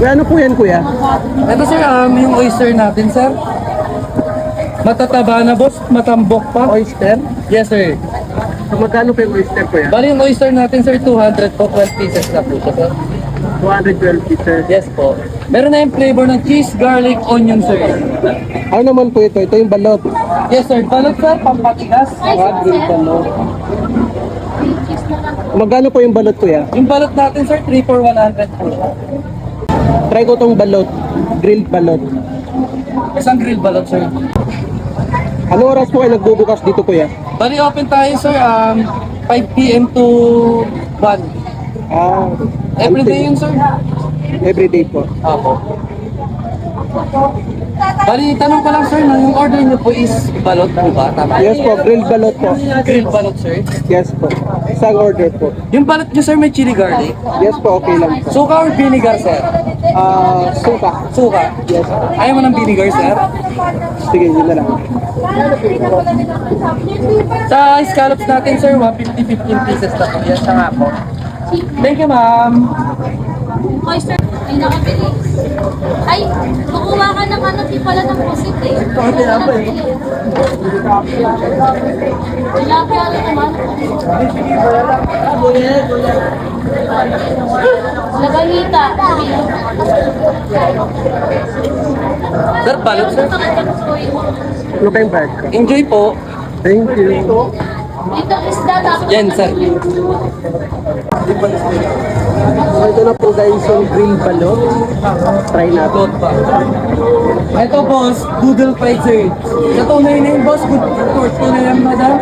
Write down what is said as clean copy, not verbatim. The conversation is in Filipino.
Ano po yan, kuya? Ito sir, yung oyster natin sir. Matataba na boss, matambok pa. Oyster? Yes sir. So, magkano po yung oyster, kuya? Bali yung oyster natin sir, 200 po, 12 pieces na po siya sir. 212 pieces. Yes po. Meron na yung flavor ng cheese, garlic, onion sir. Ano naman po ito? Ito yung balot. Yes sir, balot sir, pampatigas. Grilled balot. Magkano po yung balot, kuya? Yung balot natin sir, 3 for 100 po. Try ko tong balot. Grilled balot. Isang grill balot sir. Ano oras po kayo nagbubukas dito, kuya? Bali open tayo sir, 5 p.m. to 1. Ah, Everyday yun sir. everyday po. Apo. Bali, tanong ko lang sir, yung order niyo po is balot po ba? Tama? Yes po, grilled balot po. Grilled balot sir. Yes po. Isang order po. Yung balot niyo sir may chili garlic. Yes po, okay lang po. Suka or vinegar sir? Suka. Suka. Yes po. Ayaw mo ng vinegar sir? Sige, yun na lang. Sa scallops natin sir, 150, 15 pieces na po. Yan siya nga po. Thank you ma'am. Oyster, ay nakabilis. Ay, kukuha ka ng ano, di pala ng pusit eh. Tilapia na naman. Laganita. Sir, balot sir. Ano kayong bag? Enjoy po. Thank you. Dito isda tapos. Yan sir. So, ito na po guys yung grilled balot. Try natin. Balot pa. Ito boss, Google Fight sir. Sa tunay na yung boss, good for tunay yan madam.